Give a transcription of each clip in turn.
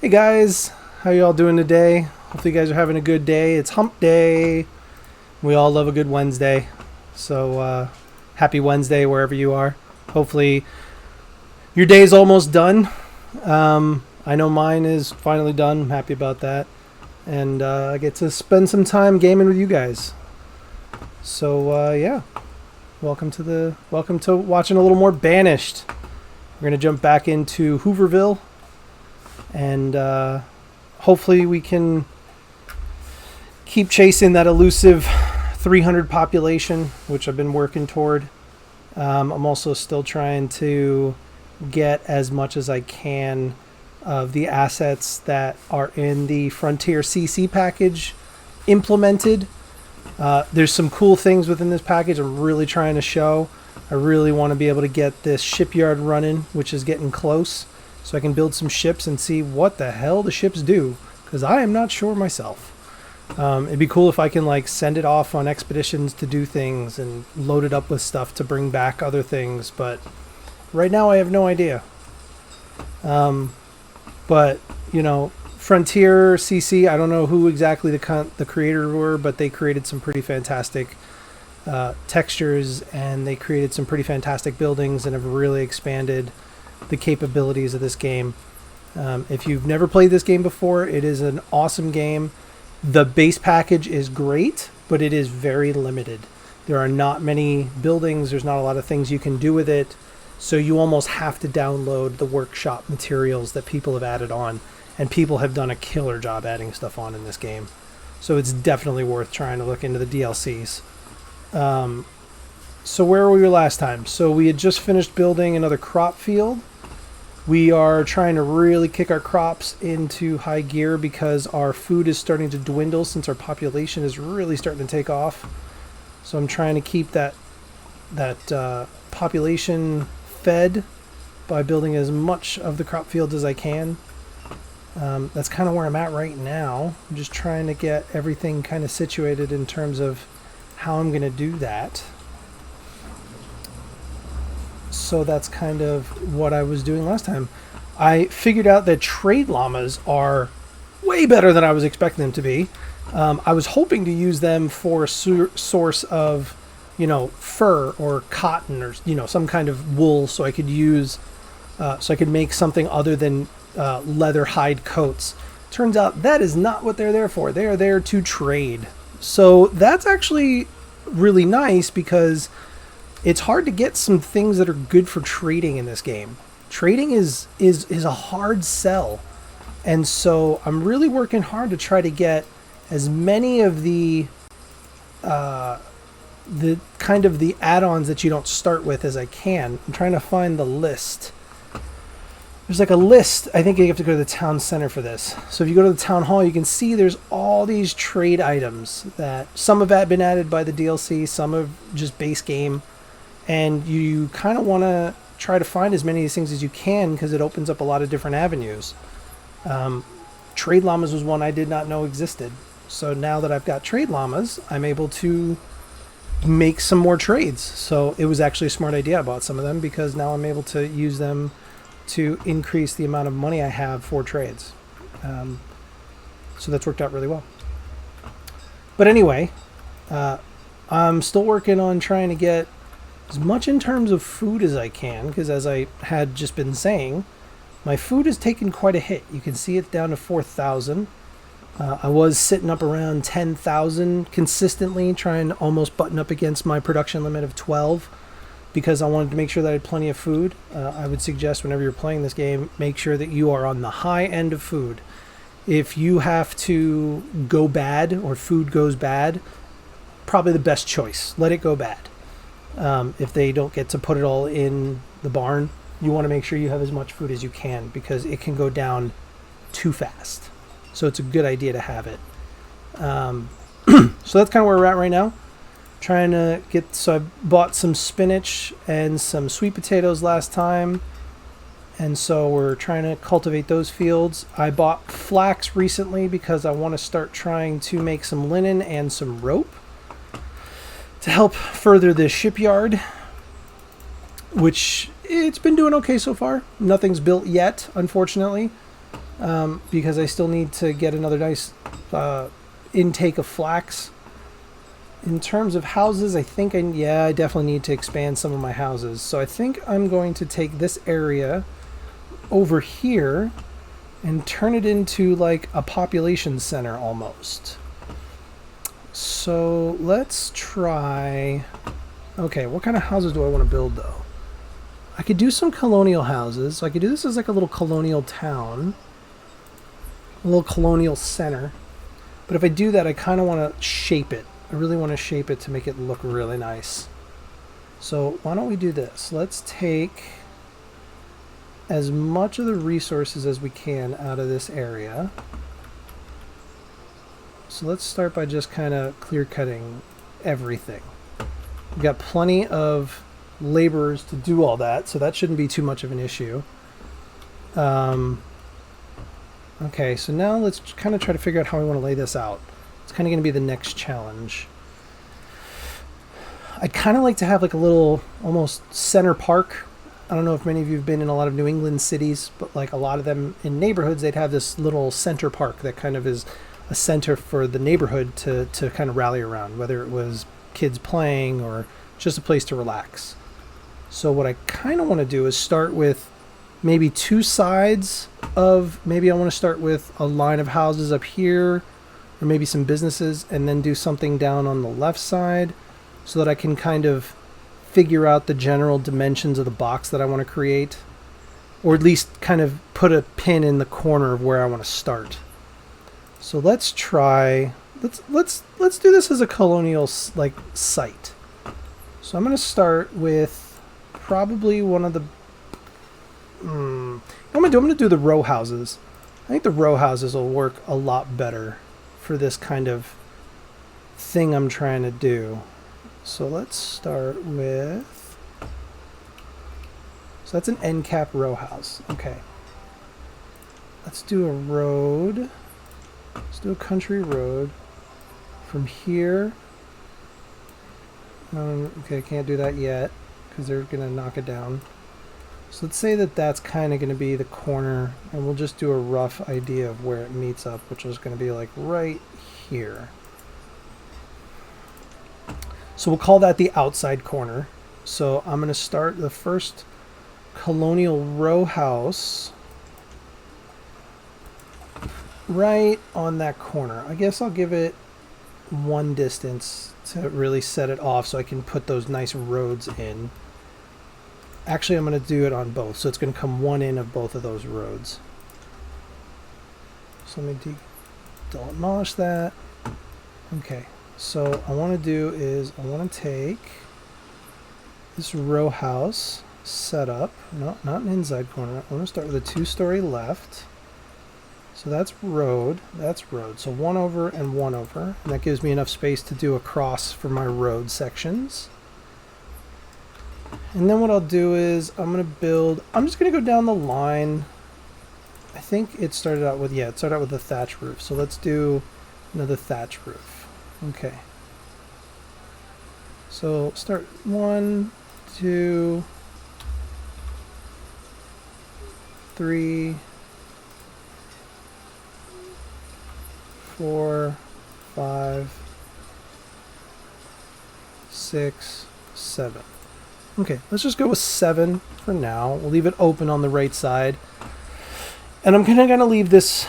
Hey guys, how y'all doing today? Hopefully you guys are having a good day. It's hump day. We all love a good Wednesday. So happy Wednesday wherever you are. Hopefully your day's almost done. I know mine is finally done. I'm happy about that. And I get to spend some time gaming with you guys. So yeah, welcome to watching a little more Banished. We're gonna jump back into Hooverville, and hopefully we can keep chasing that elusive 300 population, which I've been working toward. I'm also still trying to get as much as I can of the assets that are in the Frontier CC package implemented. There's some cool things within this package I'm really trying to show. I really want to be able to get this shipyard running, which is getting close, so I can build some ships and see what the hell the ships do, because I am not sure myself. It'd be cool if I can like send it off on expeditions to do things and load it up with stuff to bring back other things, but right now I have no idea. But you know, Frontier CC, I don't know who exactly the creators were, but they created some pretty fantastic textures, and they created some pretty fantastic buildings and have really expanded the capabilities of this game. If you've never played this game before, it is an awesome game. The base package is great, but it is very limited. There are not many buildings, there's not a lot of things you can do with it, so you almost have to download the workshop materials that people have added on, and people have done a killer job adding stuff on in this game. So it's definitely worth trying to look into the DLCs. So where were we last time? So we had just finished building another crop field. We are trying to really kick our crops into high gear because our food is starting to dwindle since our population is really starting to take off. So I'm trying to keep that population fed by building as much of the crop fields as I can. That's kind of where I'm at right now. I'm just trying to get everything kind of situated in terms of how I'm going to do that. So that's kind of what I was doing last time. I figured out that trade llamas are way better than I was expecting them to be. I was hoping to use them for a source of, you know, fur or cotton or, you know, some kind of wool, so I could use, so I could make something other than leather hide coats. Turns out that is not what they're there for. They are there to trade. So that's actually really nice because it's hard to get some things that are good for trading in this game. Trading is a hard sell. And so I'm really working hard to try to get as many of the kind of the add-ons that you don't start with as I can. I'm trying to find the list. There's like a list. I think you have to go to the town center for this. So if you go to the town hall, you can see there's all these trade items that some have been added by the DLC, some have just base game. And you kind of want to try to find as many of these things as you can because it opens up a lot of different avenues. Trade llamas was one I did not know existed. So now that I've got trade llamas, I'm able to make some more trades. So it was actually a smart idea. I bought some of them because now I'm able to use them to increase the amount of money I have for trades. So that's worked out really well. But anyway, I'm still working on trying to get as much in terms of food as I can, because as I had just been saying, my food has taken quite a hit. You can see it's down to 4,000. I was sitting up around 10,000 consistently, trying to almost button up against my production limit of 12, because I wanted to make sure that I had plenty of food. I would suggest whenever you're playing this game, make sure that you are on the high end of food. If you have to go bad or food goes bad, probably the best choice. Let it go bad. If they don't get to put it all in the barn, you want to make sure you have as much food as you can because it can go down too fast. So it's a good idea to have it. So that's kind of where we're at right now. Trying to get, so I bought some spinach and some sweet potatoes last time. And so we're trying to cultivate those fields. I bought flax recently because I want to start trying to make some linen and some rope to help further this shipyard, which it's been doing okay so far. Nothing's built yet, unfortunately. because I still need to get another nice intake of flax. In terms of houses, I think I definitely need to expand some of my houses. So I think I'm going to take this area over here and turn it into like a population center almost. So let's try... Okay, what kind of houses do I want to build though? I could do some colonial houses. So I could do this as like a little colonial town. A little colonial center. But if I do that, I kind of want to shape it. I really want to shape it to make it look really nice. So why don't we do this? Let's take as much of the resources as we can out of this area. So let's start by just kind of clear cutting everything. We've got plenty of laborers to do all that, so that shouldn't be too much of an issue. Okay, so now let's kind of try to figure out how we want to lay this out. It's kind of going to be the next challenge. I'd kind of like to have like a little almost center park. I don't know if many of you have been in a lot of New England cities, but like a lot of them in neighborhoods, they'd have this little center park that kind of is a center for the neighborhood to kind of rally around, whether it was kids playing or just a place to relax. So what I kind of want to do is start with maybe two sides of, maybe I want to start with a line of houses up here, or maybe some businesses, and then do something down on the left side so that I can kind of figure out the general dimensions of the box that I want to create, or at least kind of put a pin in the corner of where I want to start. So let's try, let's do this as a colonial like site. So I'm going to start with probably one of the I'm going to do the row houses. I think the row houses will work a lot better for this kind of thing I'm trying to do. So let's start with... So that's an end cap row house. Okay. Let's do a road. Let's do a country road. From here... okay, I can't do that yet because they're going to knock it down. So let's say that that's kind of going to be the corner, and we'll just do a rough idea of where it meets up, which is going to be like right here. So we'll call that the outside corner. So I'm going to start the first colonial row house right on that corner. I guess I'll give it one distance to really set it off so I can put those nice roads in. Actually, I'm going to do it on both, so it's going to come one in of both of those roads. So let me demolish that. Okay, so what I want to do is I want to take this row house setup. No, not an inside corner. I want to start with a two-story left. So that's road. That's road. So one over and one over, and that gives me enough space to do a cross for my road sections. And then what I'll do is I'm just going to go down the line. I think it started out with, it started out with a thatch roof. So let's do another thatch roof. Okay. So start 1, 2, 3, 4, 5, 6, 7. Okay, let's just go with 7 for now. We'll leave it open on the right side. And I'm kind of going to leave this...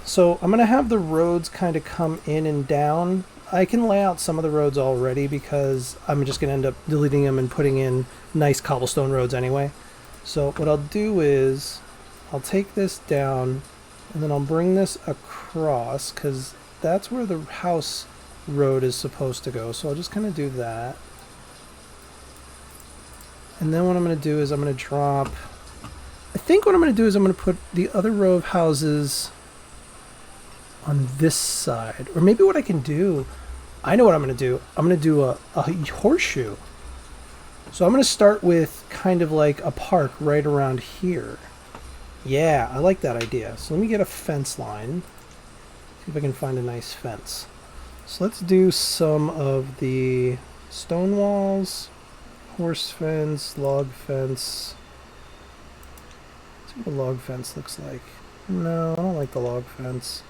So I'm going to have the roads kind of come in and down. I can lay out some of the roads already because I'm just going to end up deleting them and putting in nice cobblestone roads anyway. So what I'll do is I'll take this down and then I'll bring this across because that's where the house road is supposed to go. So I'll just kind of do that. And then what I'm going to do is I'm going to drop... I think what I'm going to do is I'm going to put the other row of houses on this side. Or maybe what I can do... I know what I'm going to do. I'm going to do a horseshoe. So I'm going to start with kind of like a park right around here. Yeah, I like that idea. So let me get a fence line. See if I can find a nice fence. So let's do some of the stone walls. Horse fence, log fence. Let's see what a log fence looks like. No, I don't like the log fence.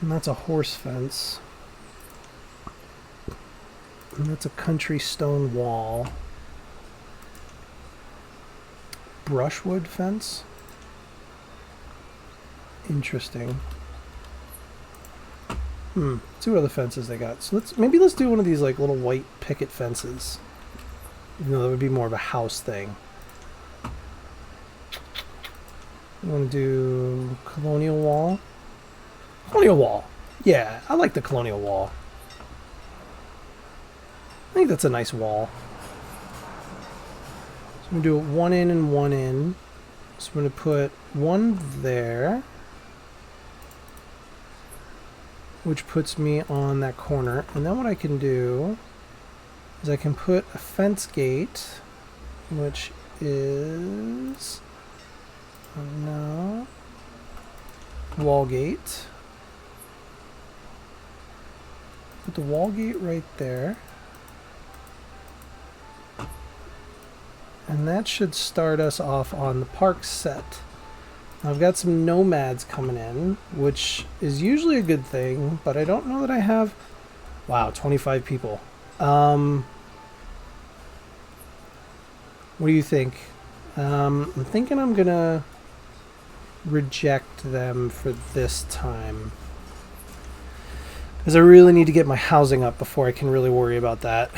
And that's a horse fence. And that's a country stone wall. Brushwood fence? Interesting. Let's see what other fences they got. So let's do one of these like little white picket fences. Even though that would be more of a house thing. I want to do colonial wall. Colonial wall. Yeah, I like the colonial wall. I think that's a nice wall. So I'm going to do it one in and one in. So I'm going to put one there, which puts me on that corner. And then what I can do is I can put a fence gate, which is, no, wall gate. Put the wall gate right there. And that should start us off on the park set. I've got some nomads coming in, which is usually a good thing, but I don't know that I have... Wow, 25 people. What do you think? I'm thinking I'm gonna reject them for this time. Because I really need to get my housing up before I can really worry about that.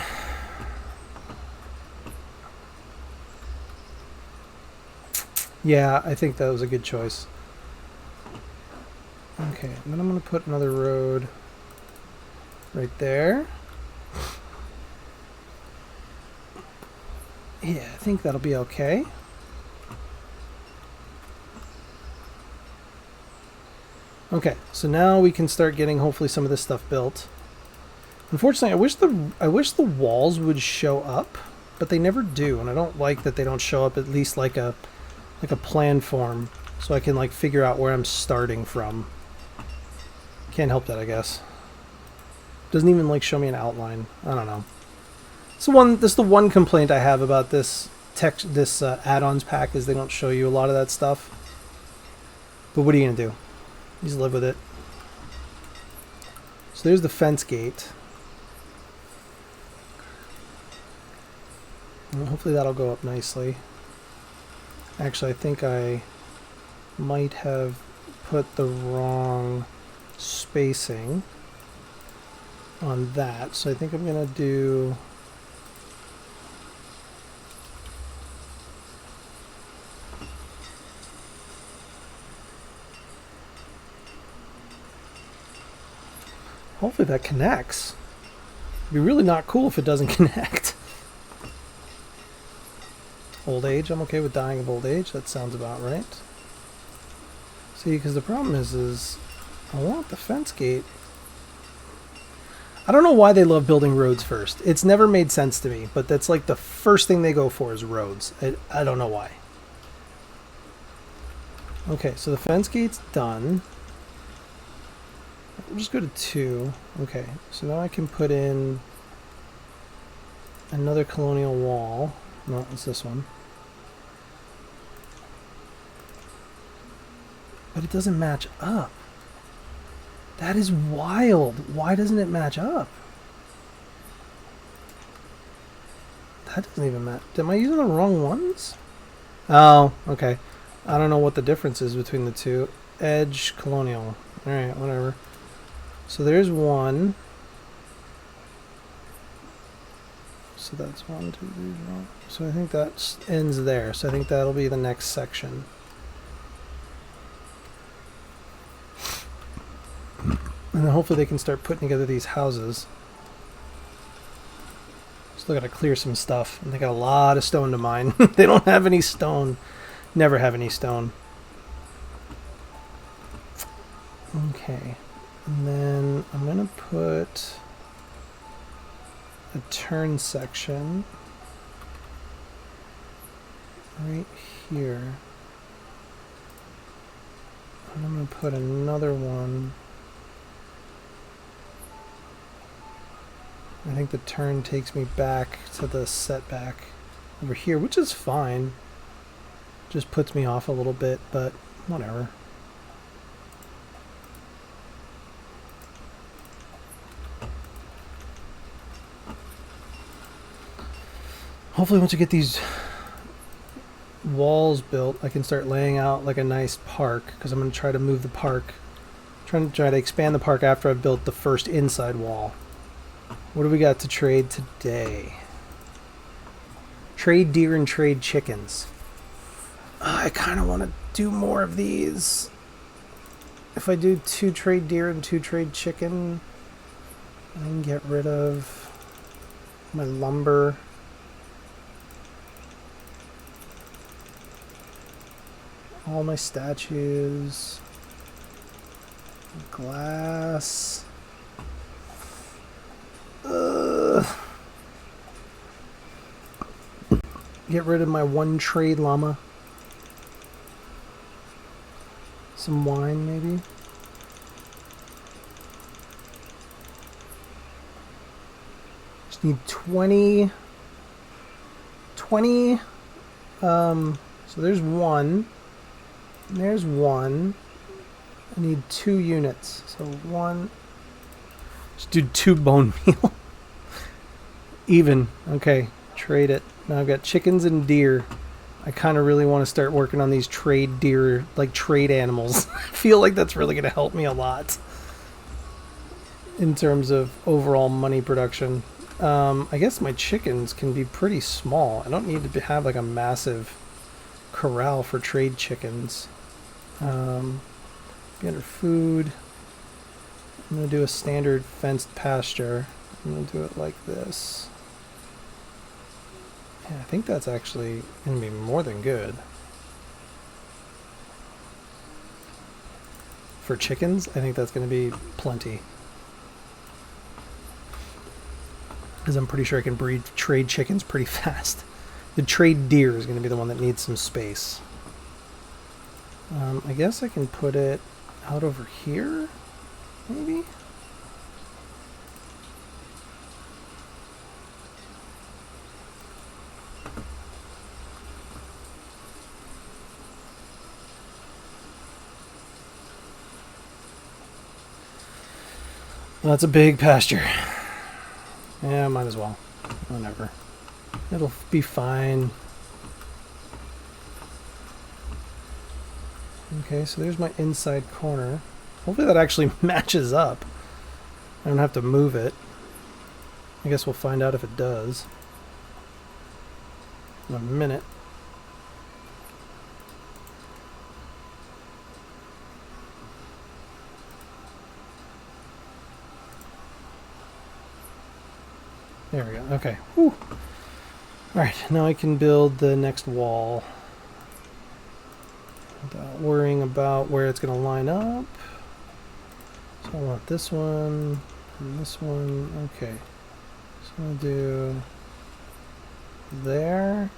Yeah, I think that was a good choice. Okay, and then I'm going to put another road right there. Yeah, I think that'll be okay. Okay, so now we can start getting hopefully some of this stuff built. Unfortunately, I wish the walls would show up, but they never do, and I don't like that they don't show up at least like a plan form, so I can like figure out where I'm starting from. Can't help that, I guess. Doesn't even like show me an outline. I don't know. That's the one complaint I have about this add-ons pack, is they don't show you a lot of that stuff. But what are you gonna do? You just live with it. So there's the fence gate. And hopefully that'll go up nicely. Actually, I think I might have put the wrong spacing on that. So I think I'm going to do... Hopefully that connects. It'd be really not cool if it doesn't connect. Old age, I'm okay with dying of old age. That sounds about right. See, because the problem is I want the fence gate. I don't know why they love building roads first. It's never made sense to me, but that's like the first thing they go for is roads. I don't know why. Okay, so the fence gate's done. We'll just go to 2. Okay, so now I can put in another colonial wall. No, it's this one. But it doesn't match up. That is wild. Why doesn't it match up? That doesn't even match. Am I using the wrong ones? Oh, okay. I don't know what the difference is between the two. Edge, colonial. Alright, whatever. So there's one. So that's 1, 2, 3, 4. So I think that ends there. So I think that'll be the next section. And then hopefully they can start putting together these houses. Still got to clear some stuff. And they got a lot of stone to mine. They don't have any stone. Never have any stone. Okay. And then I'm going to put a turn section right here. And I'm going to put another one. I think the turn takes me back to the setback over here, which is fine. Just puts me off a little bit, but Whatever. Hopefully once you get these walls built, I can start laying out like a nice park, because I'm going to try to move the park. Trying to expand the park after I've built the first inside wall. What do we got to trade today? Trade deer and trade chickens. I kind of want to do more of these. If I do 2 trade deer and 2 trade chicken, I can get rid of my lumber. All my statues. Glass. Get rid of my 1 trade llama. Some wine, maybe. Just need 20. So there's 1. And there's 1. I need 2 units. So 1. Just do 2 bone meal. Even. Okay. Trade it. Now I've got chickens and deer. I kind of really want to start working on these trade deer, like trade animals. I feel like that's really going to help me a lot in terms of overall money production. I guess my chickens can be pretty small. I don't need to have like a massive corral for trade chickens. Be under food. I'm going to do a standard fenced pasture. I'm going to do it like this. Yeah, I think that's actually going to be more than good. For chickens, I think that's going to be plenty. Because I'm pretty sure I can breed trade chickens pretty fast. The trade deer is going to be the one that needs some space. I guess I can put it out over here, maybe? Well, that's a big pasture. Yeah, might as well. Whatever. It'll be fine. Okay, so there's my inside corner. Hopefully that actually matches up. I don't have to move it. I guess we'll find out if it does in a minute. There we go. Okay. Whew. Alright, now I can build the next wall without worrying about where it's going to line up. So I want this one and this one. Okay. So I'm going to do there,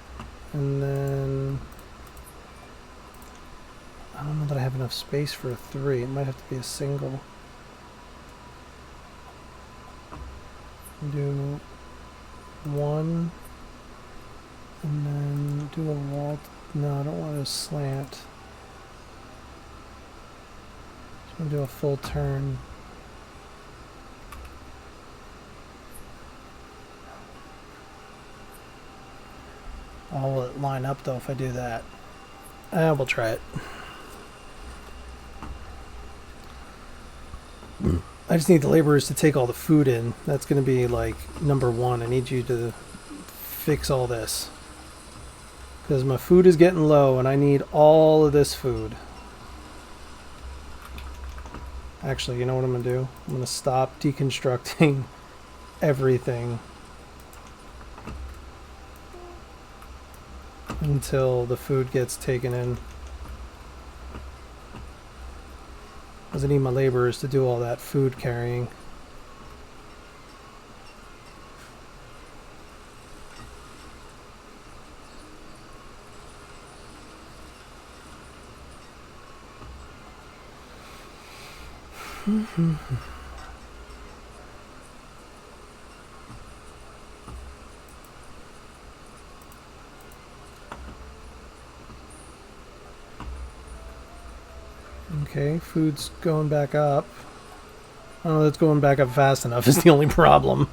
and then I don't know that I have enough space for a 3. It might have to be a single. Do 1 and then do a wall. No, I don't want to slant. Just want to do a full turn. Oh, will it line up though if I do that? We'll try it. I just need the laborers to take all the food in. That's going to be like number 1. I need you to fix all this. Because my food is getting low and I need all of this food. Actually, you know what I'm going to do? I'm going to stop deconstructing everything until the food gets taken in. Because I need my laborers to do all that food carrying. Okay, food's going back up. I don't know if it's going back up fast enough is the only problem.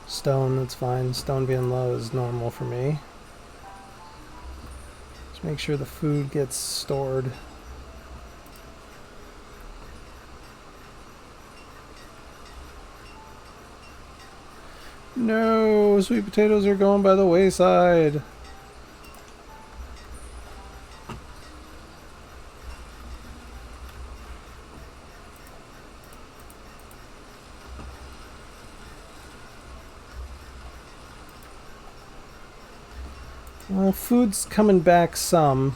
Stone, that's fine. Stone being low is normal for me. Just make sure the food gets stored. No, sweet potatoes are going by the wayside. Well, food's coming back some.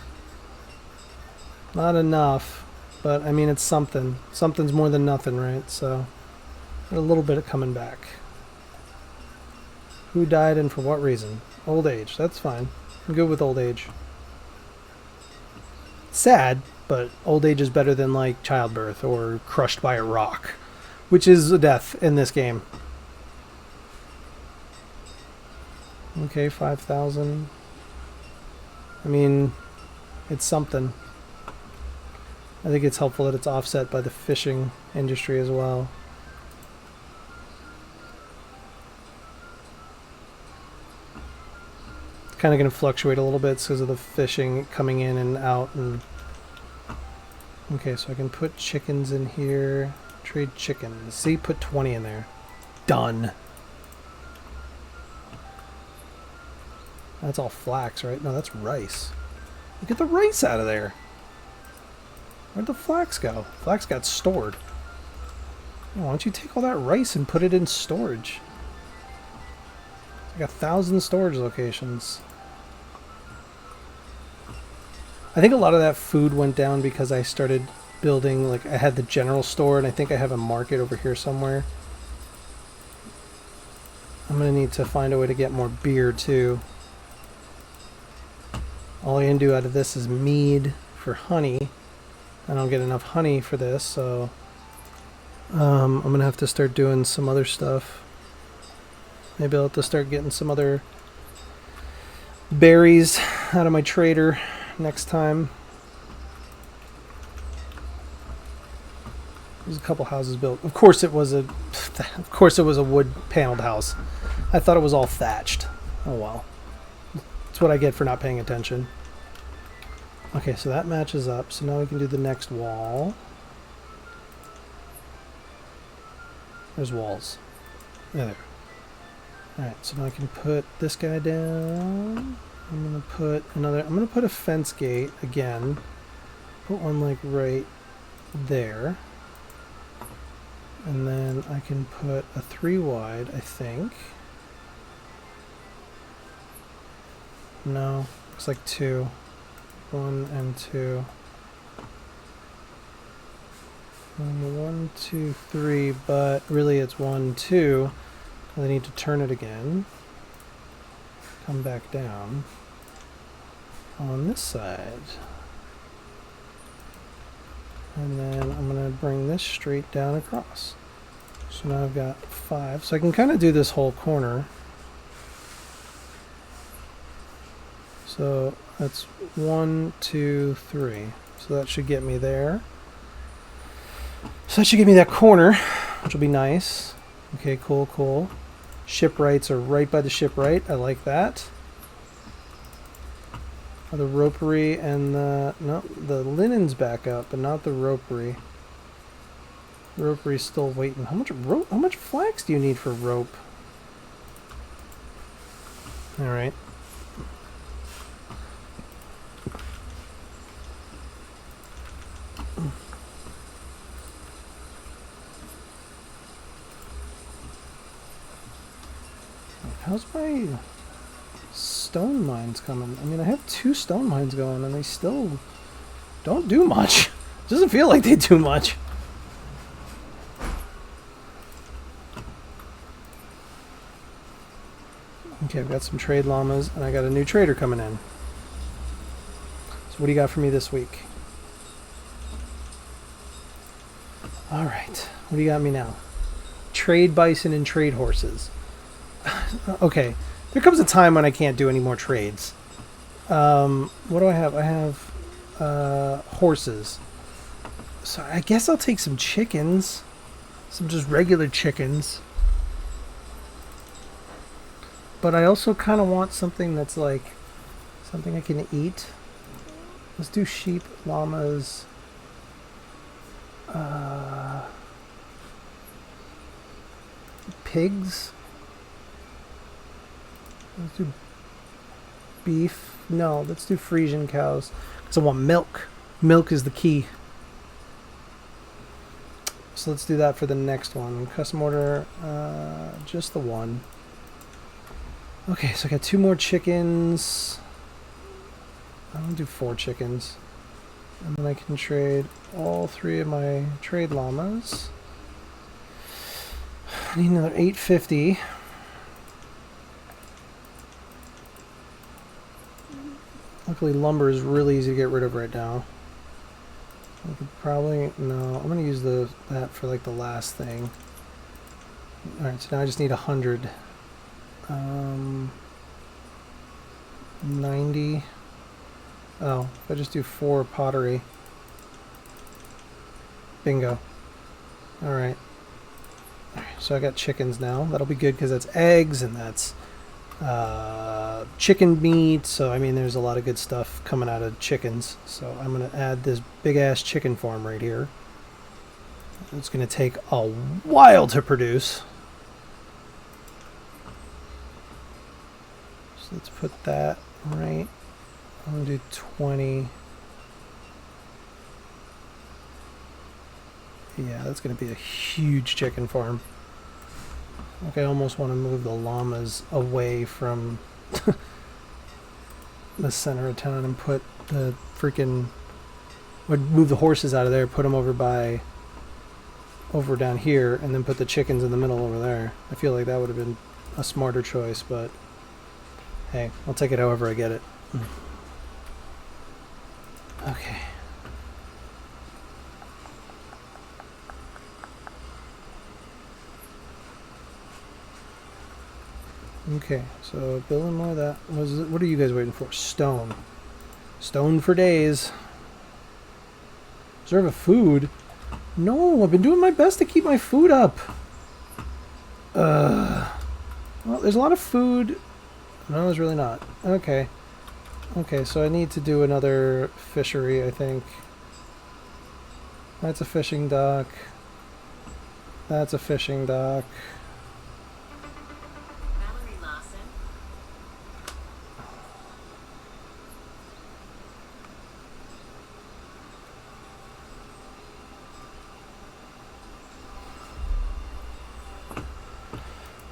Not enough, but I mean it's something. Something's more than nothing, right? So, a little bit of coming back. Who died and for what reason? Old age. That's fine. I'm good with old age. Sad, but old age is better than like childbirth or crushed by a rock, which is a death in this game. Okay, 5,000. I mean, it's something. I think it's helpful that it's offset by the fishing industry as well. It's kind of going to fluctuate a little bit because of the fishing coming in and out. And okay, so I can put chickens in here. Trade chickens. See, put 20 in there. Done. That's all flax, right? No, that's rice. Get the rice out of there. Where'd the flax go? Flax got stored. Why don't you take all that rice and put it in storage? Like 1,000 storage locations. I think a lot of that food went down because I started building, like I had the general store and I think I have a market over here somewhere. I'm going to need to find a way to get more beer too. All I can do out of this is mead for honey. I don't get enough honey for this, so I'm going to have to start doing some other stuff. Maybe I'll have to start getting some other berries out of my trader next time. There's a couple houses built. Of course it was a wood paneled house. I thought it was all thatched. Oh well. That's what I get for not paying attention. Okay, so that matches up. So now we can do the next wall. There's walls. There. Alright, so now I can put this guy down. I'm gonna put a fence gate again. Put one like right there. And then I can put a 3 wide, I think. No, looks like 2. 1 and 2. 1, 2, 3, but really it's 1, 2. I need to turn it again. Come back down. On this side. And then I'm going to bring this straight down across. So now I've got 5. So I can kind of do this whole corner. So that's 1, 2, 3. So that should get me there. So that should give me that corner, which will be nice. Okay, cool, cool. Shipwrights are right by the shipwright. I like that. The ropery and the linen's back up, but not the ropery. Ropery's still waiting. How much flax do you need for rope? All right. How's my stone mines coming? I mean, I have 2 stone mines going and they still don't do much. It doesn't feel like they do much. Okay, I've got some trade llamas and I got a new trader coming in. So what do you got for me this week? Alright, what do you got me now? Trade bison and trade horses. Okay, there comes a time when I can't do any more trades. What do I have? I have horses. So I guess I'll take some chickens. Some just regular chickens. But I also kind of want something that's like something I can eat. Let's do sheep, llamas. Pigs. Let's do beef. No, let's do Frisian cows. Because I want milk. Milk is the key. So let's do that for the next one. Custom order, just the one. Okay, so I got 2 more chickens. I'll do 4 chickens. And then I can trade all 3 of my trade llamas. I need another 850. Luckily lumber is really easy to get rid of right now. I could probably, no, I'm going to use that for like the last thing. Alright, so now I just need 100. 90. Oh, if I just do 4 pottery. Bingo. Alright. So I got chickens now. That'll be good because that's eggs and that's chicken meat. So I mean there's a lot of good stuff coming out of chickens. So I'm going to add this big ass chicken farm right here. It's going to take a while to produce. So let's put that right. I'm going to do 20. Yeah, that's going to be a huge chicken farm. Like I almost want to move the llamas away from the center of town and put the freaking... Would move the horses out of there, put them over down here, and then put the chickens in the middle over there. I feel like that would have been a smarter choice, but hey, I'll take it however I get it. Okay. Okay, so building more of that. What are you guys waiting for? Stone. Stone for days. Reserve of food? No, I've been doing my best to keep my food up. Well, there's a lot of food. No, there's really not. Okay. Okay, so I need to do another fishery, I think. That's a fishing dock. That's a fishing dock.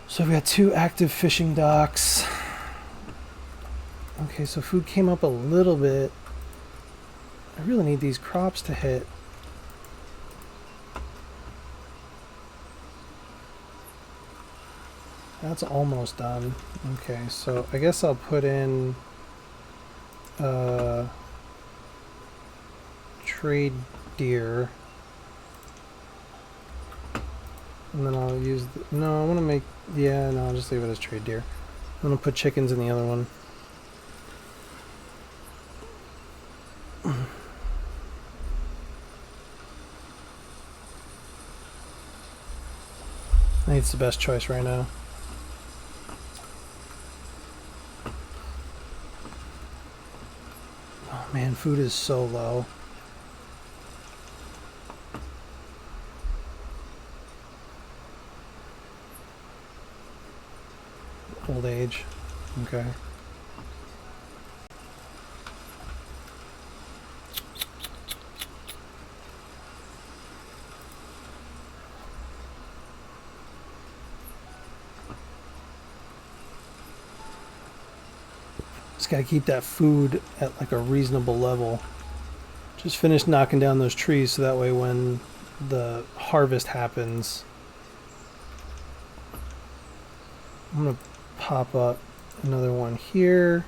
So we got 2 active fishing docks. Okay, so food came up a little bit. I really need these crops to hit. That's almost done. Okay, so I guess I'll put in trade deer. And then I'll use no, I want to make, yeah, no, I'll just leave it as trade deer. I'm going to put chickens in the other one. I think it's the best choice right now. Oh man, food is so low. Old age. Okay. Just gotta keep that food at like a reasonable level. Just finish knocking down those trees so that way when the harvest happens, I'm gonna pop up another one here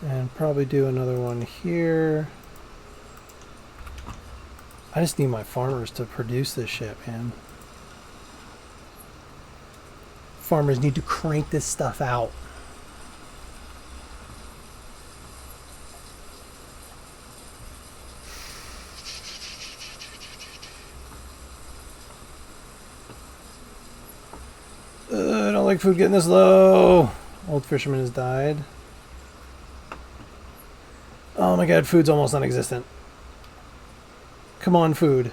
and probably do another one here. I just need my farmers to produce this shit, man. Farmers need to crank this stuff out. like food getting this low. Old fisherman has died. Oh my god, food's almost non-existent. Come on, food.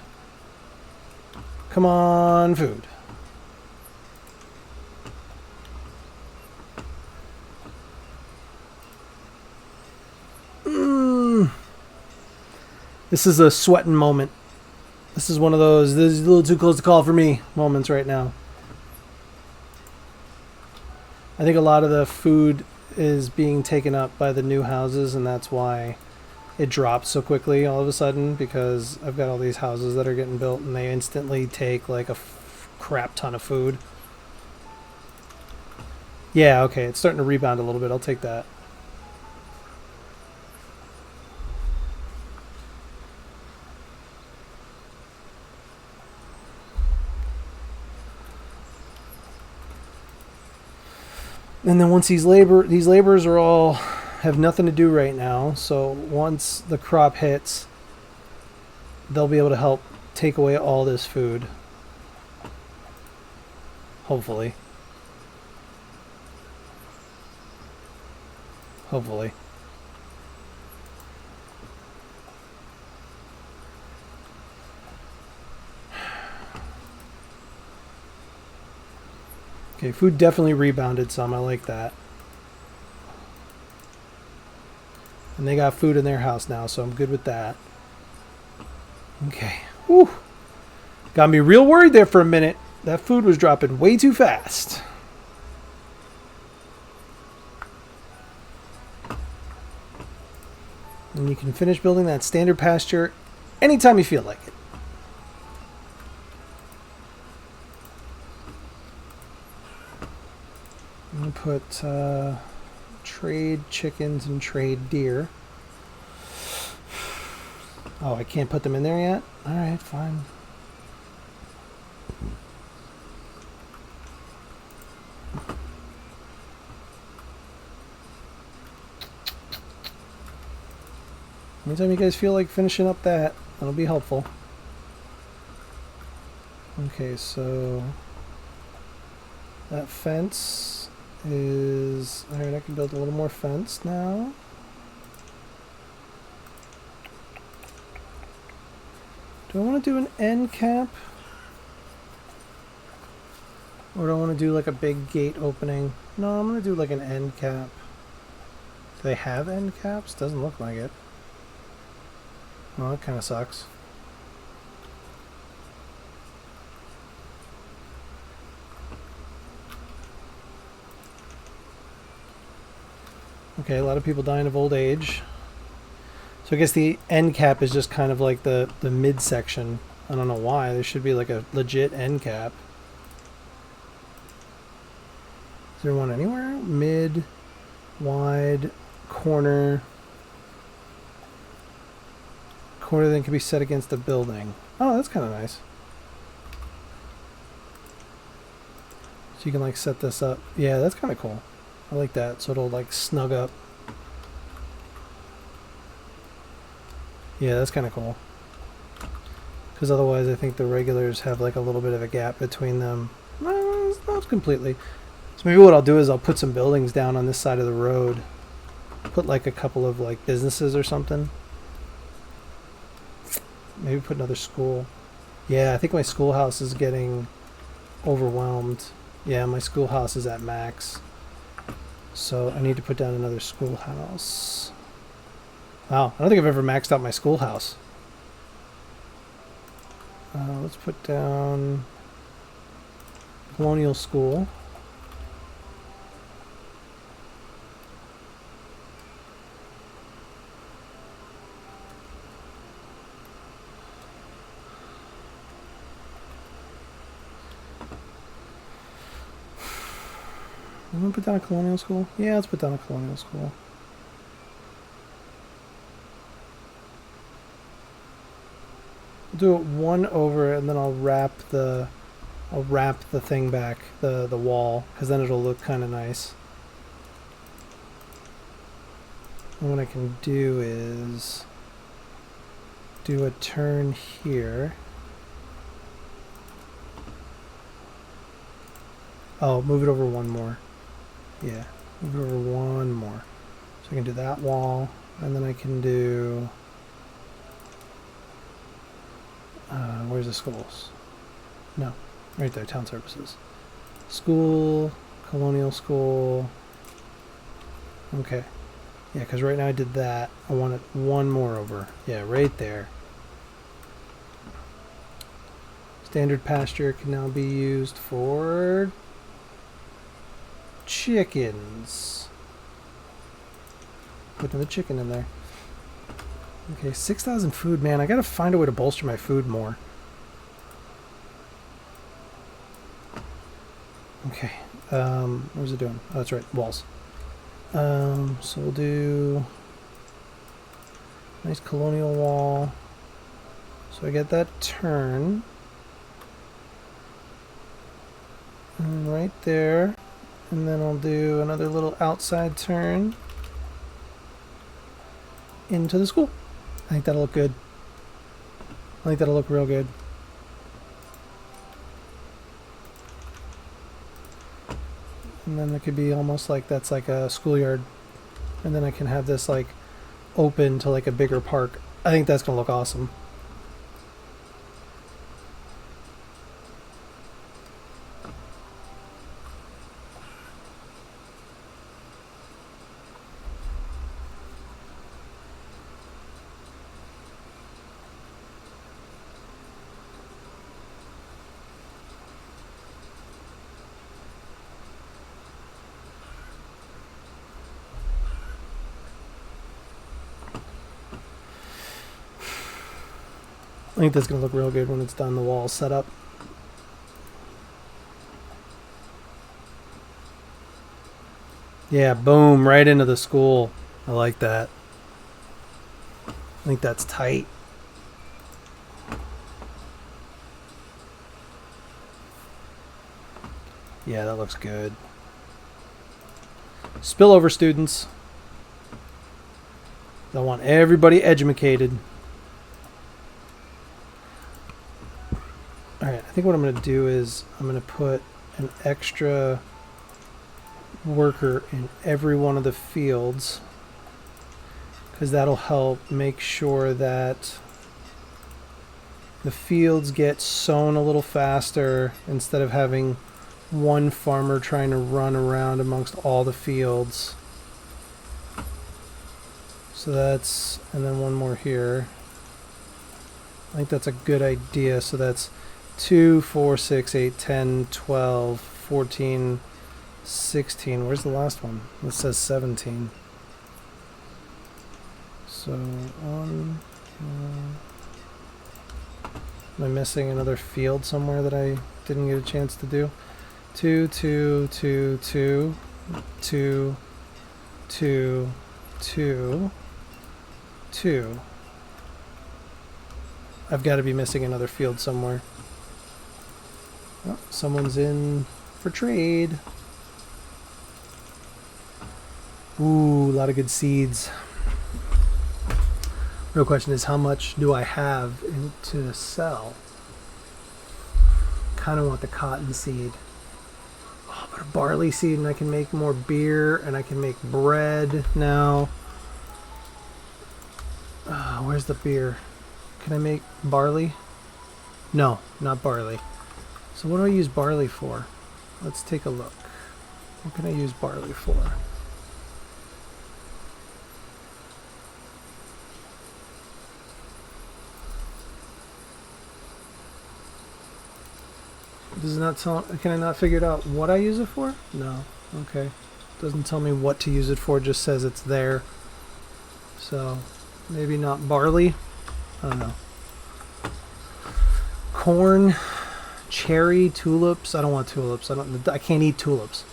Come on, food. This is a sweating moment. This is one of those, this is a little too close to call for me moments right now. I think a lot of the food is being taken up by the new houses, and that's why it dropped so quickly all of a sudden, because I've got all these houses that are getting built and they instantly take like a crap ton of food. Yeah, okay, it's starting to rebound a little bit. I'll take that. And then once these laborers are all have nothing to do right now, so once the crop hits, they'll be able to help take away all this food. Hopefully. Hopefully. Okay, food definitely rebounded some. I like that. And they got food in their house now, so I'm good with that. Okay. Whew. Got me real worried there for a minute. That food was dropping way too fast. And you can finish building that standard pasture anytime you feel like it. I'm going to put trade chickens and trade deer. Oh, I can't put them in there yet? Alright, fine. Anytime you guys feel like finishing up that, that'll be helpful. Okay, so that fence is... Alright, I can build a little more fence now. Do I want to do an end cap? Or do I want to do like a big gate opening? No, I'm going to do like an end cap. Do they have end caps? Doesn't look like it. Oh, that kind of sucks. Okay, a lot of people dying of old age. So I guess the end cap is just kind of like the midsection. I don't know why. There should be like a legit end cap. Is there one anywhere? Mid, wide, corner. Corner then can be set against a building. Oh, that's kind of nice. So you can like set this up. Yeah, that's kind of cool. I like that. So it'll like snug up. Yeah, that's kind of cool. Because otherwise I think the regulars have like a little bit of a gap between them. Not completely. So maybe what I'll do is I'll put some buildings down on this side of the road. Put like a couple of like businesses or something. Maybe put another school. Yeah, I think my schoolhouse is getting overwhelmed. Yeah, my schoolhouse is at max. So I need to put down another schoolhouse. Wow, I don't think I've ever maxed out my schoolhouse. Let's put down colonial school. I'm gonna put down a colonial school? Yeah, let's put down a colonial school. I'll do it one over and then I'll wrap the thing back, the wall, because then it'll look kind of nice. And what I can do is do a turn here. Oh, move it over one more. Yeah, move it over one more. So I can do that wall, and then I can do... where's the schools? No, right there, town services. School, colonial school. Okay. Yeah, because right now I did that. I want it one more over. Yeah, right there. Standard pasture can now be used for chickens. Put another chicken in there. Okay, 6,000 food, man. I gotta find a way to bolster my food more. Okay. What was it doing? Oh, that's right. Walls. So we'll do nice colonial wall. So I get that turn. And right there. And then I'll do another little outside turn into the school. I think that'll look good. I think that'll look real good. And then it could be almost like that's like a schoolyard. And then I can have this like open to like a bigger park. I think that's gonna look awesome. I think that's going to look real good when it's done, the wall set up. Yeah, boom, right into the school. I like that. I think that's tight. Yeah, that looks good. Spillover students. I want everybody educated. Alright, I think what I'm going to do is I'm going to put an extra worker in every one of the fields, because that'll help make sure that the fields get sown a little faster instead of having one farmer trying to run around amongst all the fields. So that's, and then one more here. I think that's a good idea. So that's 2, 4, 6, 8, 10, 12, 14, 16. Where's the last one? It says 17. So one. Am I missing another field somewhere that I didn't get a chance to do? 2, 2, 2, 2, 2, 2, 2, 2. I've got to be missing another field somewhere. Oh, someone's in for trade. Ooh, a lot of good seeds. Real question is, how much do I have to sell? Kind of want the cotton seed. Oh, but a barley seed, and I can make more beer, and I can make bread now. Where's the beer? Can I make barley? No, not barley. So what do I use barley for? Let's take a look. What can I use barley for? Does it not tell? Can I not figure it out what I use it for? No. Okay. Doesn't tell me what to use it for. Just says it's there. So maybe not barley. I don't know. Corn, cherry, tulips. I don't want tulips. I can't eat tulips.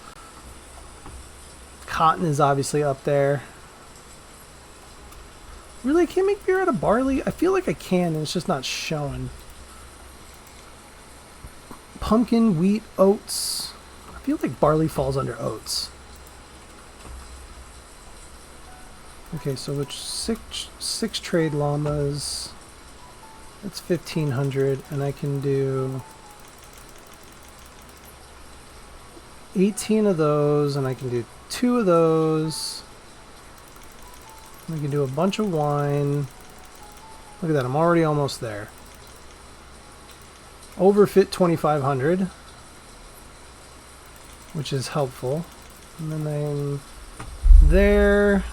Cotton is obviously up there. Really, I can't make beer out of barley? I feel like I can, and it's just not showing. Pumpkin, wheat, oats. I feel like barley falls under oats. Okay, so which six trade llamas. That's 1,500, and I can do 18 of those, and I can do 2 of those. I can do a bunch of wine. Look at that, I'm already almost there. Overfit 2,500, which is helpful. And then I'm there,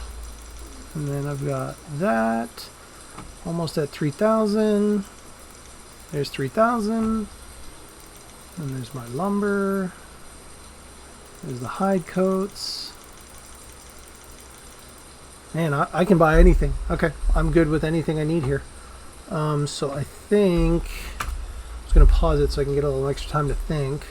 and then I've got that. Almost at 3,000. There's 3,000. And there's my lumber. There's the hide coats. Man, I can buy anything. Okay, I'm good with anything I need here. So I think I'm just going to pause it so I can get a little extra time to think.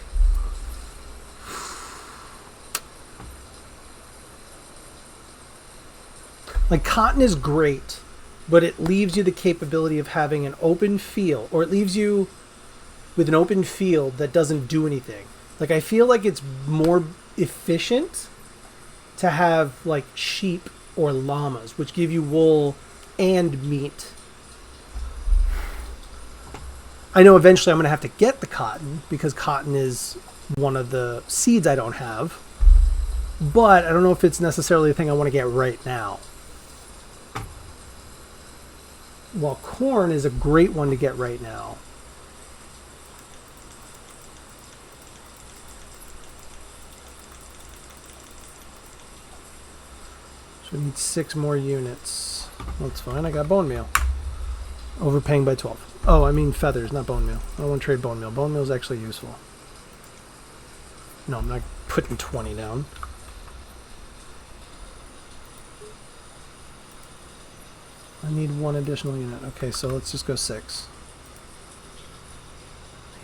Like, cotton is great, but it leaves you the capability of having an open field, or it leaves you with an open field that doesn't do anything. Like, I feel like it's more efficient to have like sheep or llamas, which give you wool and meat. I know eventually I'm going to have to get the cotton because cotton is one of the seeds I don't have, but I don't know if it's necessarily the thing I want to get right now. While corn is a great one to get right now. So we need 6 more units. That's fine, I got bone meal. Overpaying by 12. Oh, I mean feathers, not bone meal. I don't want to trade bone meal. Bone meal is actually useful. No, I'm not putting 20 down. I need 1 additional unit. Okay, so let's just go 6.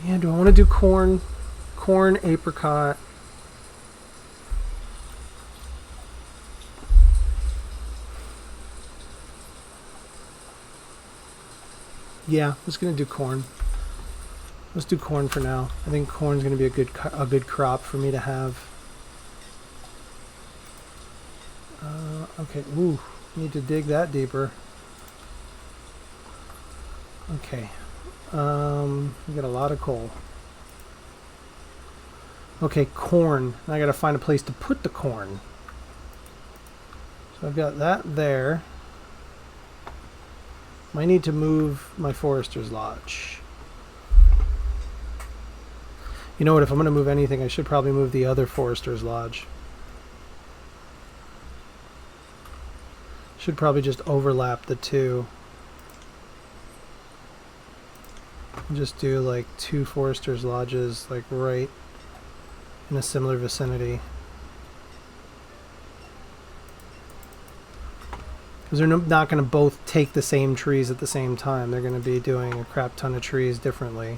Yeah, do I want to do corn? Corn, apricot. Yeah, I'm just going to do corn. Let's do corn for now. I think corn's going to be a good crop for me to have. Okay, ooh, need to dig that deeper. Okay, we got a lot of coal. Okay, corn. Now I got to find a place to put the corn. So I've got that there. Might need to move my forester's lodge. You know what, if I'm going to move anything, I should probably move the other forester's lodge. Should probably just overlap the two. Just do like 2 forester's lodges, like right in a similar vicinity. Because they're not going to both take the same trees at the same time. They're going to be doing a crap ton of trees differently.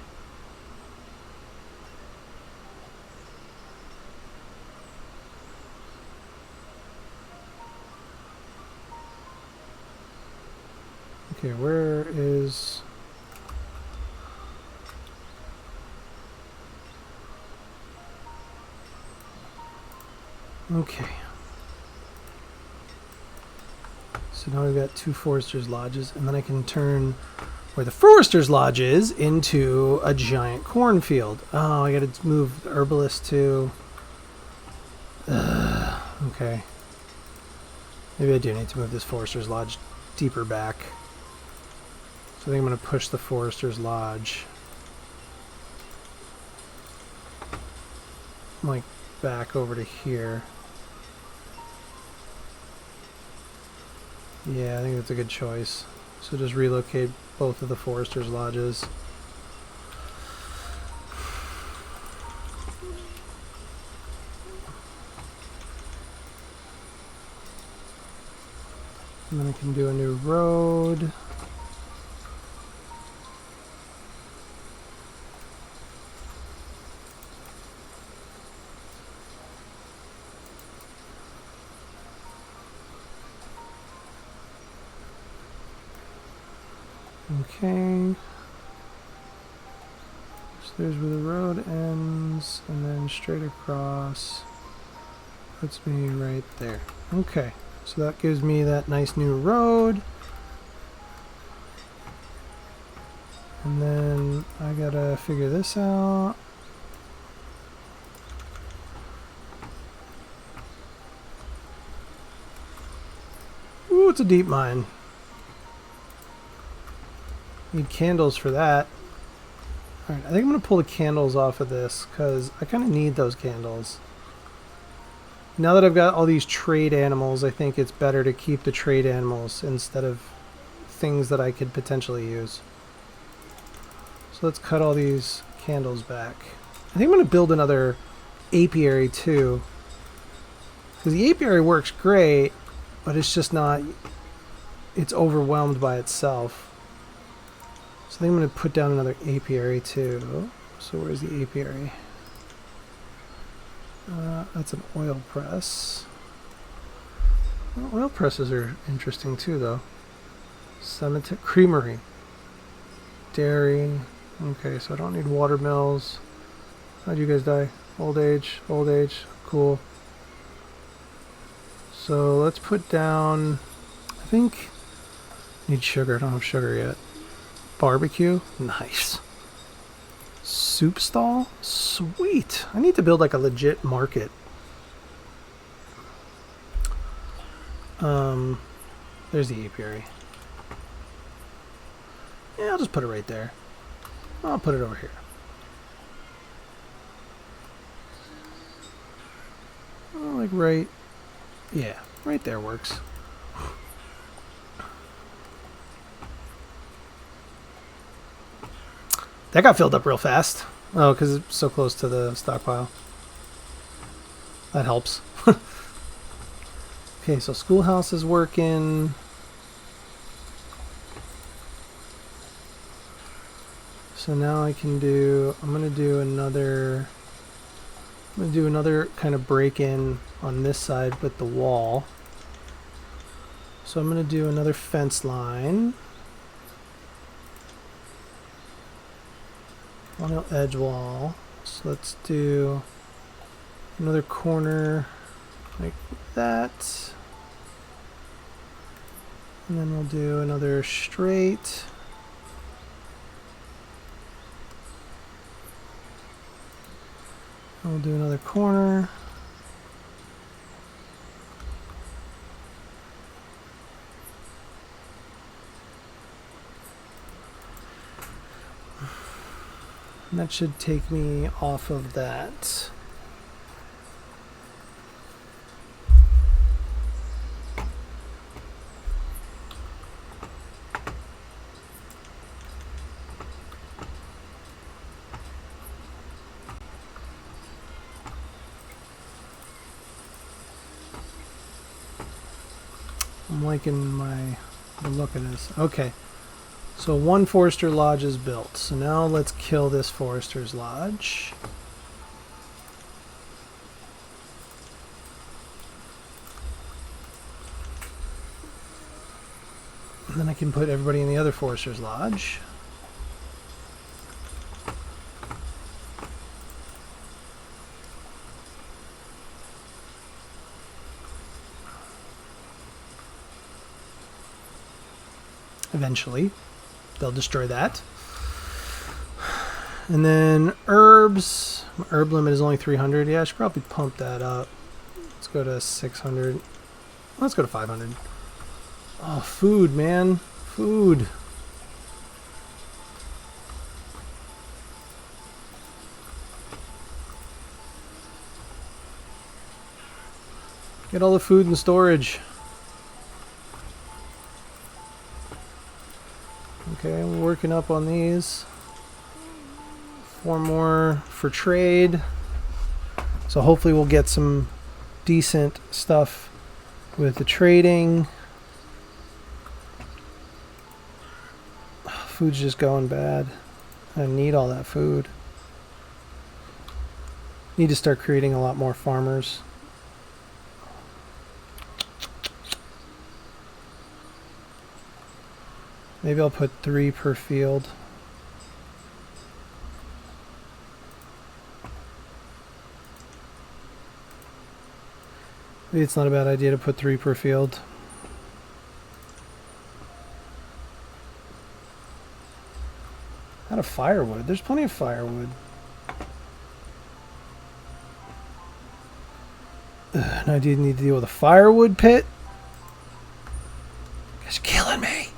Okay, where is... Okay. So now we've got 2 forester's lodges, and then I can turn where the forester's lodge is into a giant cornfield. Oh, I gotta move the herbalist to... okay. Maybe I do need to move this forester's lodge deeper back. So I think I'm gonna push the forester's lodge like back over to here. Yeah, I think that's a good choice. So just relocate both of the forester's lodges. And then I can do a new road. Okay. So there's where the road ends, and then straight across puts me right there. Okay. So that gives me that nice new road. And then I gotta figure this out. it's a deep mine. Need candles for that. Alright, I think I'm going to pull the candles off of this because I kind of need those candles. Now that I've got all these trade animals, I think it's better to keep the trade animals instead of things that I could potentially use. So let's cut all these candles back. I think I'm going to build another apiary too. Because the apiary works great, but it's just not... It's overwhelmed by itself. So I think I'm going to put down another apiary too. So where's the apiary? That's an oil press. Well, oil presses are interesting too, though. Cemetery, creamery, dairy. Okay, so I don't need water mills. How'd you guys die? Old age, old age. Cool. So let's put down. I think I need sugar. I don't have sugar yet. Barbecue, nice. Soup stall, sweet. I need to build like a legit market. There's the apiary. Yeah, I'll just put it right there. I'll put it over here. Oh, like right, yeah, right there works. That got filled up real fast. Oh, because it's so close to the stockpile. That helps. Okay, so schoolhouse is working. So now I can do, I'm going to do another kind of break-in on this side with the wall. So I'm going to do another fence line. Colonial edge wall. So let's do another corner like that. And then we'll do another straight. And we'll do another corner. And that should take me off of that. I'm liking the look of this. Okay. So one Forester Lodge is built. So now let's kill this Forester's Lodge. And then I can put everybody in the other Forester's Lodge. Eventually. They'll destroy that. And then herbs. My herb limit is only 300. Yeah, I should probably pump that up. Let's go to 600. Let's go to 500. Oh, food, man. Food. Get all the food in storage. Okay, we're working up on these. 4 more for trade. So hopefully we'll get some decent stuff with the trading. Food's just going bad. I need all that food. Need to start creating a lot more farmers. Maybe I'll put 3 per field. Maybe it's not a bad idea to put 3 per field. Out of firewood. There's plenty of firewood. Now do you need to deal with a firewood pit? killing me.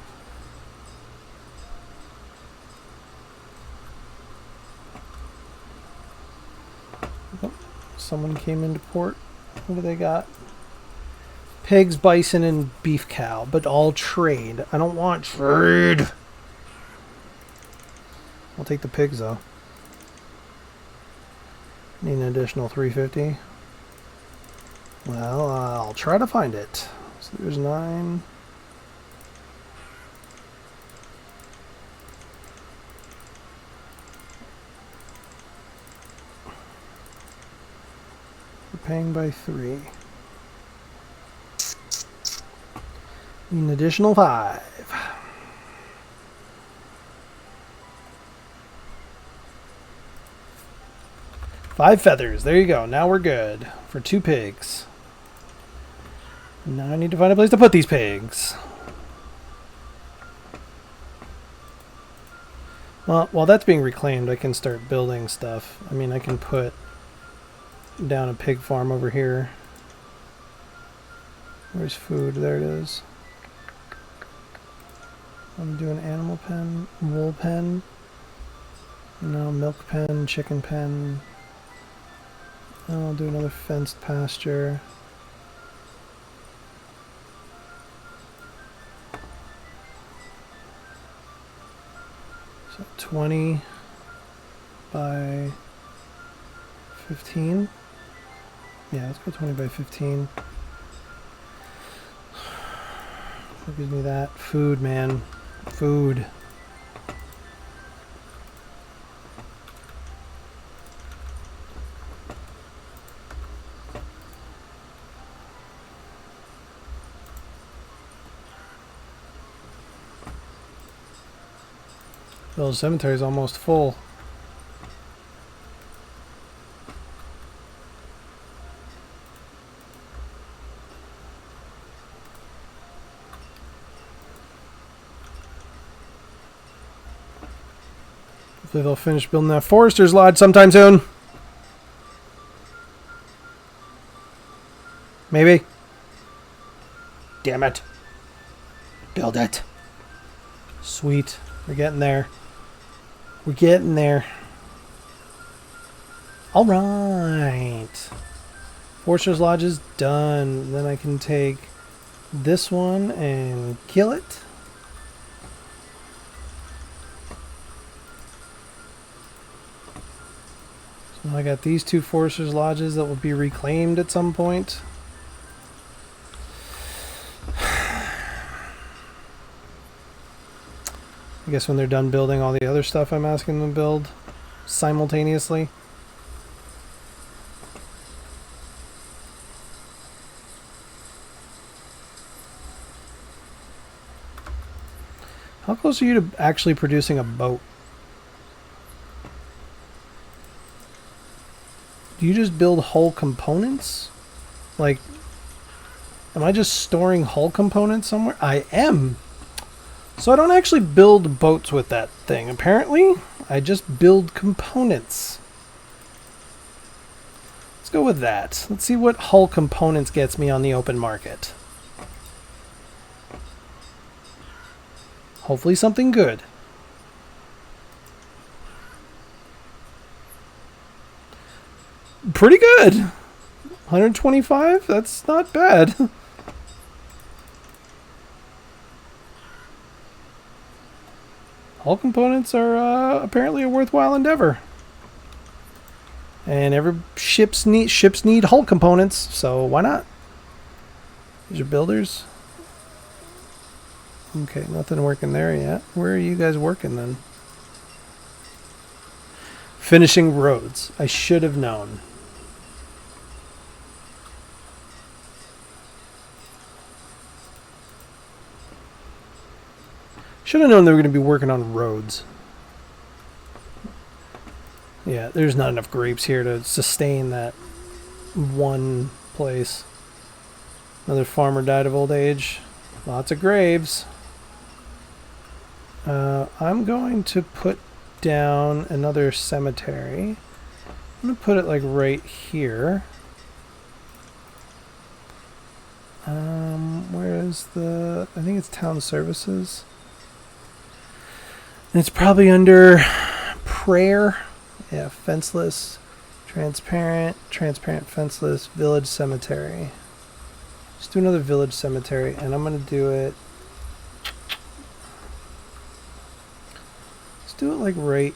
Oh, someone came into port. What do they got? Pigs, bison, and beef cow, but all trade. I don't want trade. I'll take the pigs though. Need an additional 350. Well, I'll try to find it. So there's 9. We're paying by 3. Need an additional 5. Five feathers. There you go. Now we're good for 2 pigs. Now I need to find a place to put these pigs. Well, while that's being reclaimed, I can start building stuff. I mean, I can put down a pig farm over here. Where's food? There it is. I'm doing animal pen, wool pen. No, milk pen, chicken pen. I'll do another fenced pasture. So 20 by 15. Yeah, let's go 20 by 15. What gives me that? Food, man. Food. The cemetery is almost full. Hopefully they'll finish building that forester's lodge sometime soon. Maybe. Damn it. Build it. Sweet. We're getting there. We're getting there. All right. Forester's Lodge is done. Then I can take this one and kill it. So I got these 2 Forester's Lodges that will be reclaimed at some point. I guess when they're done building all the other stuff I'm asking them to build simultaneously. How close are you to actually producing a boat? Do you just build hull components? Like, am I just storing hull components somewhere? I am. So I don't actually build boats with that thing. Apparently, I just build components. Let's go with that. Let's see what hull components gets me on the open market. Hopefully something good. Pretty good. 125? That's not bad. Hull components are apparently a worthwhile endeavor. And every ships need hull components, so why not? These are builders. Okay, nothing working there yet. Where are you guys working then? Finishing roads. I should have known. Should have known they were going to be working on roads. Yeah, there's not enough grapes here to sustain that one place. Another farmer died of old age. Lots of graves. I'm going to put down another cemetery. I'm going to put it like right here. Where's the... I think it's town services. And it's probably under prayer. Yeah, fenceless, transparent, fenceless, village cemetery. Let's do another village cemetery, and I'm going to do it... Let's do it like right...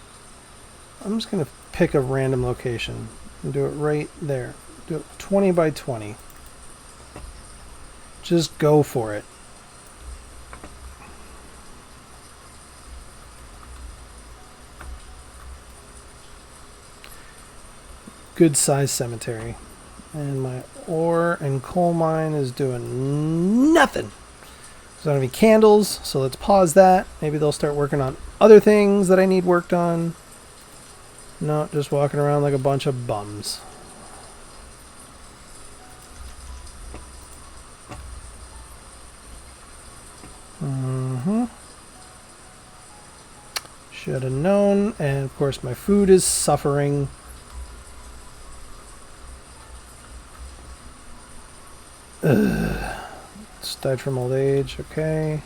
I'm just going to pick a random location and do it right there. Do it 20 by 20. Just go for it. Good size cemetery. And my ore and coal mine is doing nothing. There's not any candles, so let's pause that. Maybe they'll start working on other things that I need worked on. No, just walking around like a bunch of bums. Should have known. And of course my food is suffering. It's died from old age. Okay.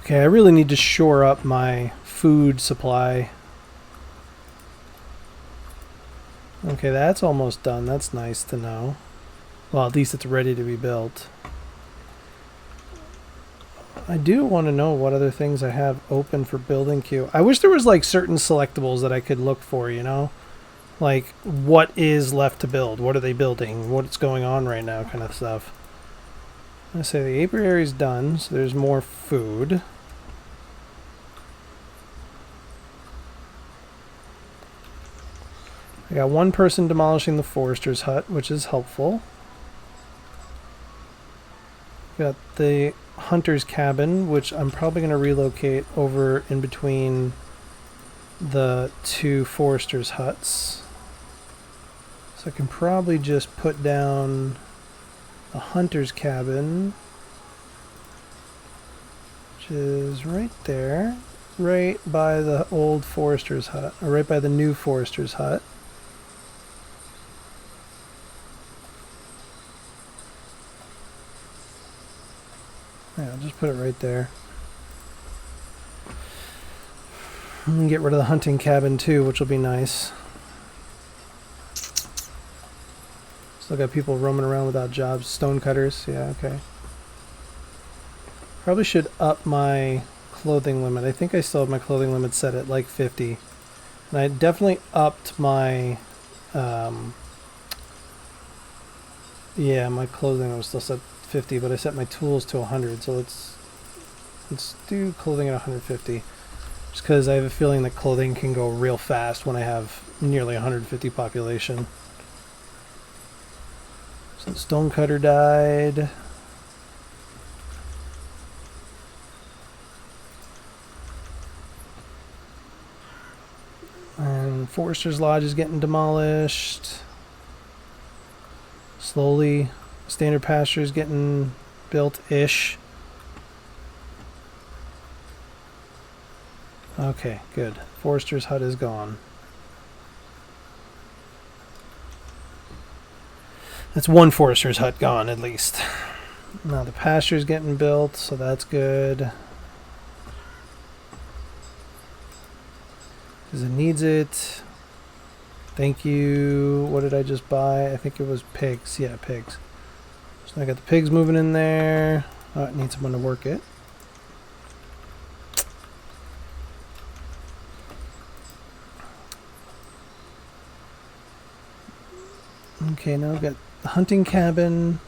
Okay, I really need to shore up my food supply. Okay, that's almost done. That's nice to know. Well, at least it's ready to be built. I do want to know what other things I have open for building queue. I wish there was like certain selectables that I could look for, you know? Like, what is left to build? What are they building? What's going on right now kind of stuff. I'm going to say the apiary is done, so there's more food. I got one person demolishing the forester's hut, which is helpful. Got the hunter's cabin, which I'm probably going to relocate over in between the two forester's huts. So I can probably just put down a hunter's cabin, which is right there, right by the old forester's hut, or right by the new forester's hut. Yeah, I'll just put it right there. And get rid of the hunting cabin too, which will be nice. Still got people roaming around without jobs. Stonecutters, yeah, okay. Probably should up my clothing limit. I think I still have my clothing limit set at like 50. And I definitely upped my... yeah, my clothing was still set 50, but I set my tools to 100, so let's do clothing at 150. Just because I have a feeling that clothing can go real fast when I have nearly 150 population. So the stonecutter died. And Forester's Lodge is getting demolished. Slowly. Standard pasture is getting built-ish. Okay, good. Forester's hut is gone. That's one forester's hut gone, at least. Now the pasture is getting built, so that's good. Because it needs it. Thank you. What did I just buy? I think it was pigs. Yeah, pigs. So I got the pigs moving in there. Oh, it needs someone to work it. Okay, now I've got the hunting cabin,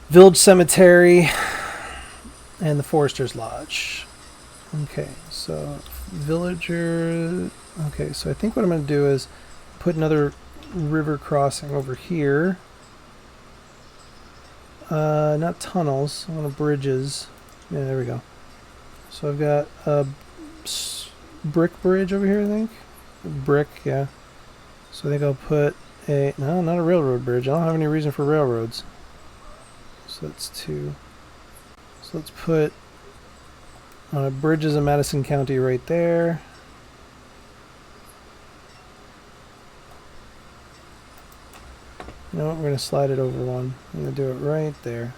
village cemetery, and the forester's lodge. Okay, so villager... Okay, so I think what I'm going to do is put another river crossing over here. Not tunnels, I want bridges. Yeah, there we go. So I've got a brick bridge over here, I think. Brick, yeah. So I think I'll put a... No, not a railroad bridge. I don't have any reason for railroads. So that's 2. So let's put bridges in Madison County right there. You know what? We're going to slide it over one. I'm going to do it right there.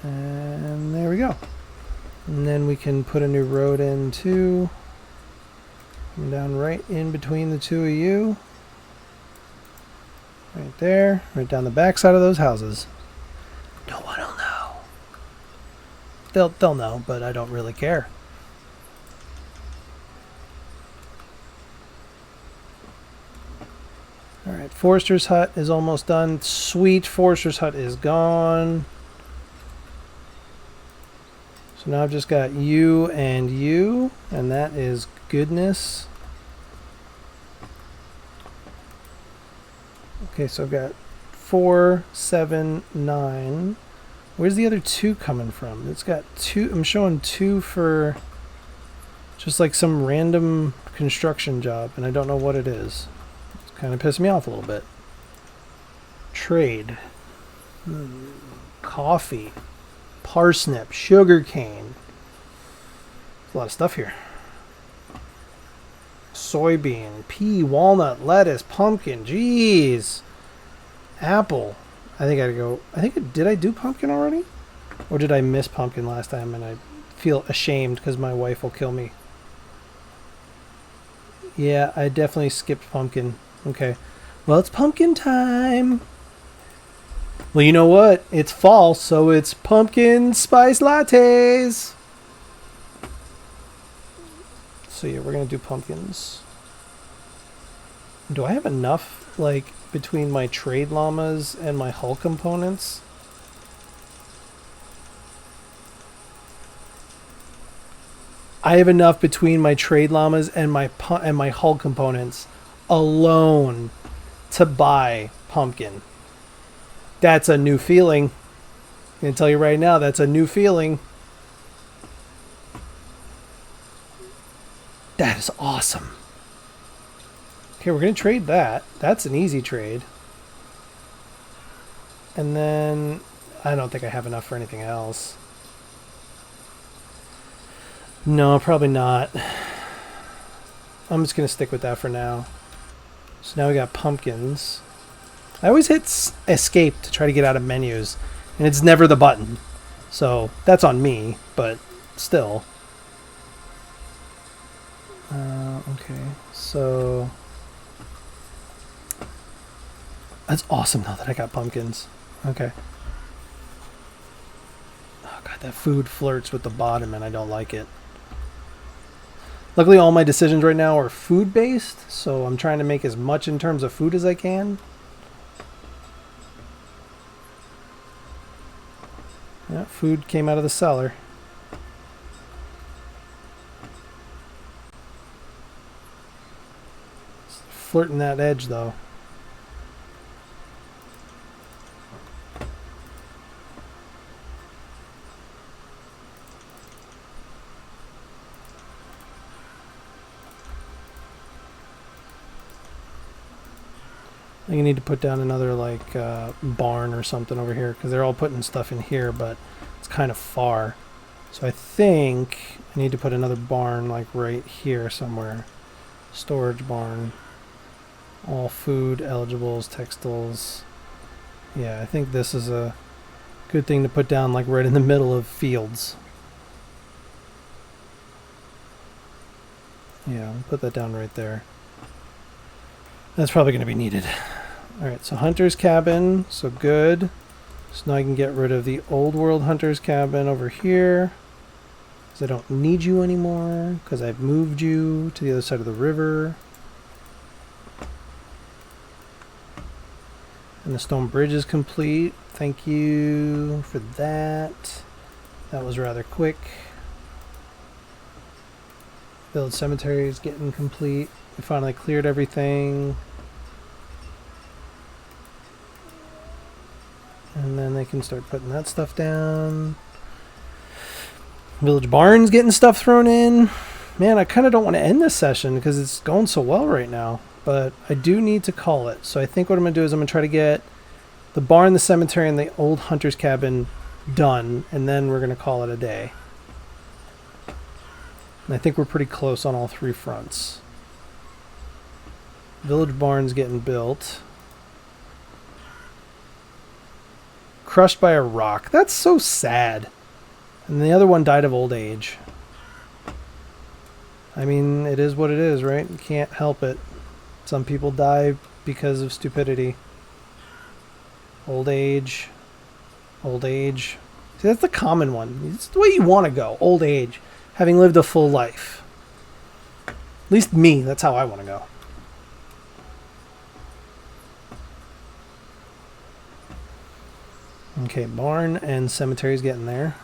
And there we go. And then we can put a new road in too. Come down right in between the two of you. Right there. Right down the back side of those houses. No one will know. They'll know, but I don't really care. Alright, Forester's hut is almost done. Sweet, Forester's hut is gone. So now I've just got you, and that is goodness. Okay, so I've got 4, 7, 9. Where's the other 2 coming from? It's got 2. I'm showing 2 for just like some random construction job, and I don't know what it is. It's kind of pissing me off a little bit. Trade. Coffee. Parsnip. Sugarcane. There's a lot of stuff here. Soybean. Pea. Walnut. Lettuce. Pumpkin. Jeez. Apple. I think I gotta go. Did I do pumpkin already? Or did I miss pumpkin last time and I feel ashamed because my wife will kill me? Yeah, I definitely skipped pumpkin. Okay. Well, it's pumpkin time. Well, you know what? It's fall, so it's pumpkin spice lattes. So yeah, we're gonna do pumpkins. Do I have enough, like, between my trade llamas and my hull components? I have enough between my trade llamas and my hull components alone to buy pumpkin. That's a new feeling. I'm going to tell you right now, that's a new feeling. That is awesome. Okay, we're going to trade that. That's an easy trade. And then I don't think I have enough for anything else. No, probably not. I'm just going to stick with that for now. So now we got pumpkins. I always hit escape to try to get out of menus, and it's never the button. So that's on me, but still. Okay, so that's awesome though that I got pumpkins. Okay. Oh god, that food flirts with the bottom and I don't like it. Luckily all my decisions right now are food based, so I'm trying to make as much in terms of food as I can. Yeah, food came out of the cellar. Flirting that edge though. I think I need to put down another like barn or something over here because they're all putting stuff in here, but it's kind of far. So I think I need to put another barn like right here somewhere. Storage barn. All food, eligibles, textiles. Yeah, I think this is a good thing to put down like right in the middle of fields. Yeah, I'll put that down right there. That's probably going to be needed. Alright, so Hunter's Cabin, so good. So now I can get rid of the old world Hunter's Cabin over here. Because I don't need you anymore, because I've moved you to the other side of the river. And the stone bridge is complete. Thank you for that. That was rather quick. Village cemetery is getting complete. We finally cleared everything. And then they can start putting that stuff down. Village barn's getting stuff thrown in. Man, I kind of don't want to end this session because it's going so well right now. But I do need to call it. So I think what I'm going to do is I'm going to try to get the barn, the cemetery, and the old hunter's cabin done. And then we're going to call it a day. And I think we're pretty close on all three fronts. Village barn's getting built. Crushed by a rock. That's so sad. And the other one died of old age. I mean, it is what it is, right? You can't help it. Some people die because of stupidity. Old age. Old age. See, that's the common one. It's the way you want to go. Old age. Having lived a full life. At least me, that's how I want to go. Okay, barn and cemetery's getting there.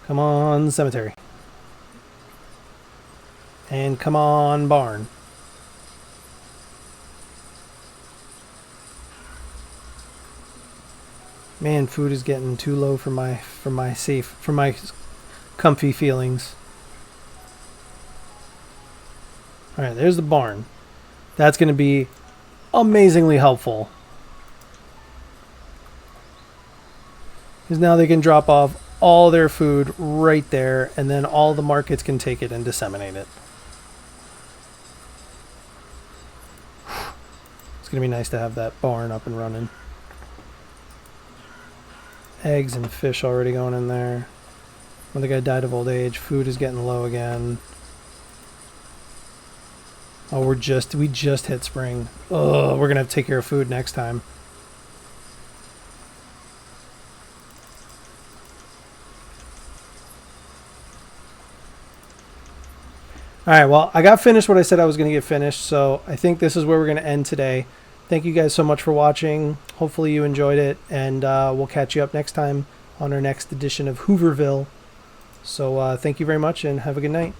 Come on, cemetery. And come on, barn. Man, food is getting too low for my comfy feelings. All right, there's the barn. That's going to be amazingly helpful. Because now they can drop off all their food right there, and then all the markets can take it and disseminate it. It's going to be nice to have that barn up and running. Eggs and fish already going in there. When the guy died of old age, food is getting low again. Oh, we just hit spring. Oh, we're going to have to take care of food next time. All right, well, I got finished what I said I was going to get finished, so I think this is where we're going to end today. Thank you guys so much for watching. Hopefully you enjoyed it, and we'll catch you up next time on our next edition of Hooverville. So thank you very much, and have a good night.